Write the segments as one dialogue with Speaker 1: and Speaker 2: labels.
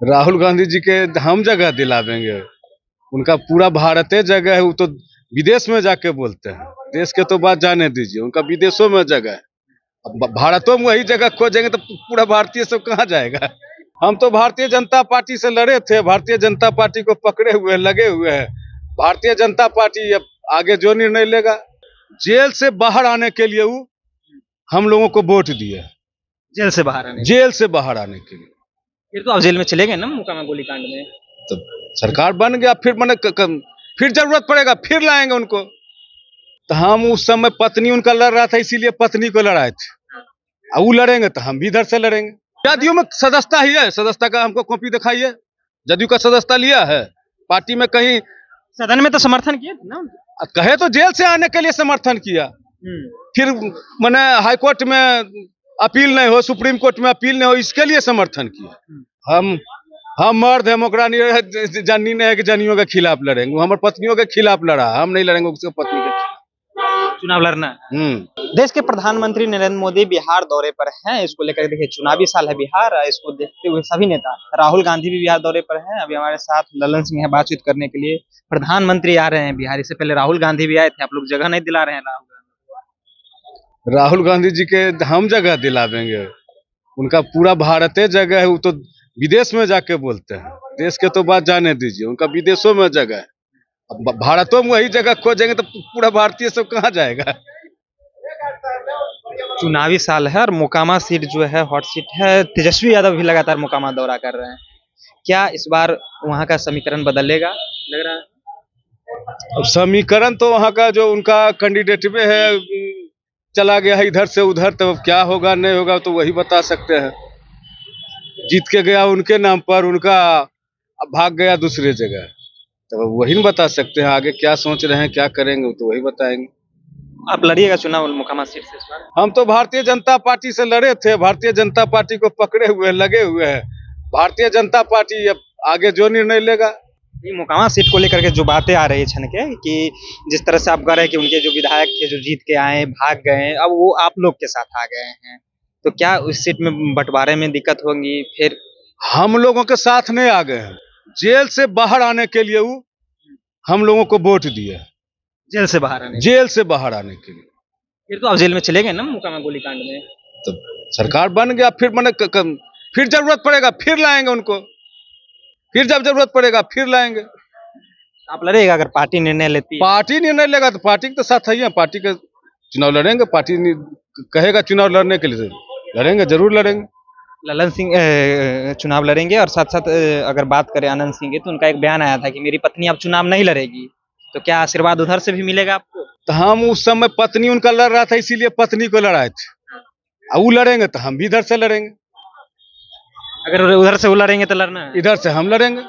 Speaker 1: राहुल गांधी जी के हम जगह दिलावेंगे। उनका पूरा भारतीय जगह है, वो तो विदेश में जाके बोलते हैं। देश के तो बात जाने दीजिए, उनका विदेशों में जगह है। अब भारतों में वही जगह खोजेंगे तो पूरा भारतीय सब कहाँ जाएगा। हम तो भारतीय जनता पार्टी से लड़े थे, भारतीय जनता पार्टी को पकड़े हुए हैं, लगे हुए हैं। भारतीय जनता पार्टी अब आगे जो निर्णय लेगा, जेल से बाहर आने के लिए वो हम लोगों को वोट दिए,
Speaker 2: जेल से बाहर आने
Speaker 1: जेल से बाहर आने के लिए।
Speaker 2: फिर तो आप जेल में चले गए ना मोकामा गोलीकांड में।
Speaker 1: तो सरकार बन गया, फिर फिर जरूरत पड़ेगा फिर लाएंगे उनको। तो हम उस समय पत्नी उनका लड़ रहा था, इसीलिए पत्नी को लड़ाए थे। अब वो लड़ेंगे तो हम भी इधर से लड़ेंगे। जदयू में सदस्यता ही है, सदस्यता का हमको कॉपी दिखाइए। जदयू का सदस्यता लिया है, पार्टी में कहीं
Speaker 2: सदन में तो समर्थन किए थे ना।
Speaker 1: कहे तो जेल से आने के लिए समर्थन किया, फिर मैंने हाईकोर्ट में अपील नहीं हो, सुप्रीम कोर्ट में अपील नहीं हो, इसके लिए समर्थन किया। हम मर्द डेमोक्रेट जननी नहीं है कि जनियों के खिलाफ लड़ेंगे। वो हमारे पत्नियों के खिलाफ लड़ा, हम नहीं लड़ेंगे उसके पत्नी के खिलाफ।
Speaker 2: चुनाव लड़ना है। देश के प्रधानमंत्री नरेंद्र मोदी बिहार दौरे पर हैं। इसको लेकर देखिए चुनावी साल है बिहार, इसको देखते हुए सभी नेता, राहुल गांधी भी बिहार दौरे पर हैं। अभी हमारे साथ ललन सिंह है बातचीत करने के लिए। प्रधानमंत्री आ रहे हैं बिहार, इससे पहले राहुल गांधी भी आए थे। आप लोग जगह नहीं दिला रहे हैं
Speaker 1: राहुल गांधी जी के हम जगह दिलावेंगे। उनका पूरा भारतीय जगह है, वो तो विदेश में जाके बोलते हैं। देश के तो बात जाने दीजिए, उनका विदेशों में जगह है। अब भारतों में वही जगह खोजेंगे तो पूरा भारतीय सब कहाँ जाएगा।
Speaker 2: चुनावी साल है और मोकामा सीट जो है हॉट सीट है। तेजस्वी यादव भी लगातार मोकामा दौरा कर रहे हैं। क्या इस बार वहां का समीकरण बदलेगा लग रहा है?
Speaker 1: अब समीकरण तो वहाँ का जो उनका कैंडिडेट में है, चला गया है इधर से उधर, तो क्या होगा नहीं होगा तो वही बता सकते हैं। जीत के गया उनके नाम पर, उनका अब भाग गया दूसरे जगह, तो वही नहीं बता सकते हैं। आगे क्या सोच रहे हैं, क्या करेंगे, तो वही बताएंगे।
Speaker 2: आप लड़िएगा चुनाव मोकामा सीट से इस बार?
Speaker 1: हम तो भारतीय जनता पार्टी से लड़े थे, भारतीय जनता पार्टी को पकड़े हुए हैं, लगे हुए हैं। भारतीय जनता पार्टी अब आगे जो निर्णय लेगा।
Speaker 2: मोकामा सीट को लेकर के जो बातें आ रही है छन के, कि जिस तरह से आप कह रहे हैं कि उनके जो विधायक थे जो जीत के आए भाग गए, अब वो आप लोग के साथ आ गए हैं, तो क्या उस सीट में बंटवारे में दिक्कत होगी? फिर
Speaker 1: हम लोगों के साथ नहीं आ गए हैं, जेल से बाहर आने के लिए वो हम लोगों को वोट दिए,
Speaker 2: जेल से बाहर आने
Speaker 1: जेल से बाहर आने के लिए।
Speaker 2: फिर तो आप जेल में चले गए ना मोकामा गोलीकांड में।
Speaker 1: तो सरकार बन गया, फिर जरूरत पड़ेगा फिर लाएंगे उनको, फिर जब जरूरत पड़ेगा फिर लाएंगे।
Speaker 2: आप लड़ेगा अगर पार्टी निर्णय लेती है?
Speaker 1: पार्टी निर्णय लेगा तो पार्टी के साथ है, पार्टी के चुनाव लड़ेंगे। पार्टी कहेगा चुनाव लड़ने के लिए, लड़ेंगे, जरूर लड़ेंगे।
Speaker 2: ललन सिंह चुनाव लड़ेंगे। और साथ साथ अगर बात करें आनंद सिंह की, तो उनका एक बयान आया था कि मेरी पत्नी अब चुनाव नहीं लड़ेगी, तो क्या आशीर्वाद उधर से भी मिलेगा आपको?
Speaker 1: तो हम उस समय पत्नी उनका लड़ रहा था, इसीलिए पत्नी को लड़ाए थे। अब वो लड़ेंगे तो हम भी इधर से लड़ेंगे।
Speaker 2: अगर उधर से वो लड़ेंगे तो लड़ना है,
Speaker 1: इधर से हम लड़ेंगे।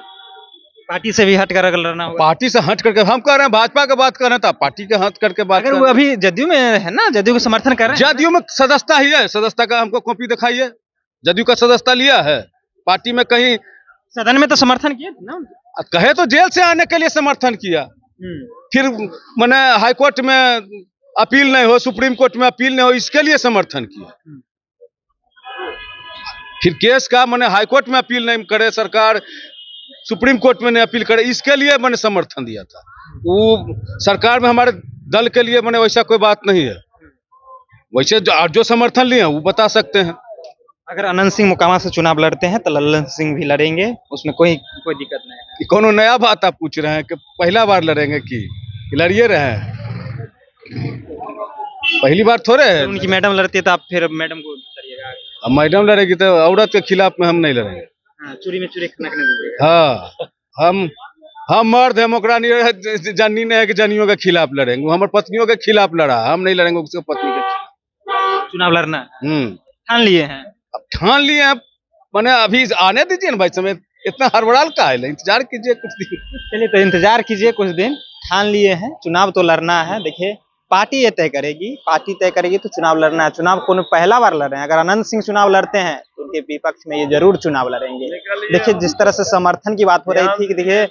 Speaker 2: पार्टी से भी हट कर अगर लड़ना होगा?
Speaker 1: पार्टी से हट करके हम कह रहे हैं, भाजपा की बात कर रहे हैं तो पार्टी के हट करके बात।
Speaker 2: अगर वो अभी जदयू में है ना, जदयू को समर्थन कर रहे हैं।
Speaker 1: जदयू में सदस्यता ही है, सदस्यता का हमको कॉपी दिखाइए। जदयू का सदस्यता लिया है, पार्टी में कहीं
Speaker 2: सदन में तो समर्थन किए थे ना।
Speaker 1: कहे तो जेल से आने के लिए समर्थन किया, फिर मैंने हाईकोर्ट में अपील नहीं हो, सुप्रीम कोर्ट में अपील नहीं हो, इसके लिए समर्थन किया। फिर केस का मैंने हाईकोर्ट में अपील नहीं करे, सरकार सुप्रीम कोर्ट में नहीं अपील करे, इसके लिए मैंने समर्थन दिया था। वो सरकार में हमारे दल के लिए मैंने वैसा कोई बात नहीं है। वैसे जो समर्थन लिए हैं वो बता सकते हैं।
Speaker 2: अगर अनंत सिंह मोकामा से चुनाव लड़ते हैं तो ललन सिंह भी लड़ेंगे, उसमें कोई दिक्कत नहीं है।
Speaker 1: कोनो नया बात आप पूछ रहे हैं कि पहला बार लड़ेंगे कि लड़िए रहे हैं? पहली बार थोड़े है।
Speaker 2: उनकी मैडम लड़ती है तो आप फिर मैडम को लड़िएगा?
Speaker 1: अब मैडम लड़ेगी तो औरत के खिलाफ में हम नहीं लड़ेंगे।
Speaker 2: चोरी में चोरी खाना नहीं दीजिएगा।
Speaker 1: हाँ, हम मर्द डेमोक्रेट जननी नहीं है कि जनियों के खिलाफ लड़ेंगे। वो हमारे पत्नियों के खिलाफ लड़ा, हम नहीं लड़ेंगे उसके पत्नी के खिलाफ।
Speaker 2: चुनाव लड़ना ठान लिए हैं?
Speaker 1: अब ठान लिए हैं, मैंने अभी आने दीजिए ना भाई, समय इतना हड़बड़ाल का है, इंतजार कीजिए कुछ दिन।
Speaker 2: चलिए तो इंतजार कीजिए कुछ दिन। ठान लिए हैं, चुनाव तो लड़ना है। देखिए पार्टी ये तय करेगी, पार्टी तय करेगी तो चुनाव लड़ना है। चुनाव को पहला बार लड़ रहे हैं। अगर अनंत सिंह चुनाव लड़ते हैं तो उनके विपक्ष में ये जरूर चुनाव लड़ेंगे। देखिए जिस तरह से समर्थन की बात हो रही थी कि देखिए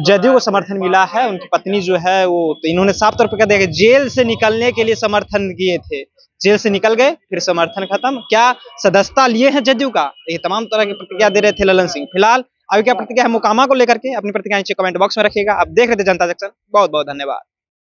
Speaker 2: जदयू को समर्थन मिला है, उनकी पत्नी जो है वो, तो इन्होंने साफ तौर पर कह दिया कि जेल से निकलने के लिए समर्थन किए थे, जेल से निकल गए फिर समर्थन खत्म। क्या सदस्यता लिए हैं जदयू का? ये तमाम तरह की प्रतिक्रिया दे रहे थे ललन सिंह। फिलहाल अभी क्या प्रतिक्रिया है मोकामा को लेकर के, अपनी प्रतिक्रिया नीचे कमेंट बॉक्स में रखिएगा। आप देख रहे थे जनता जंक्शन, बहुत बहुत धन्यवाद।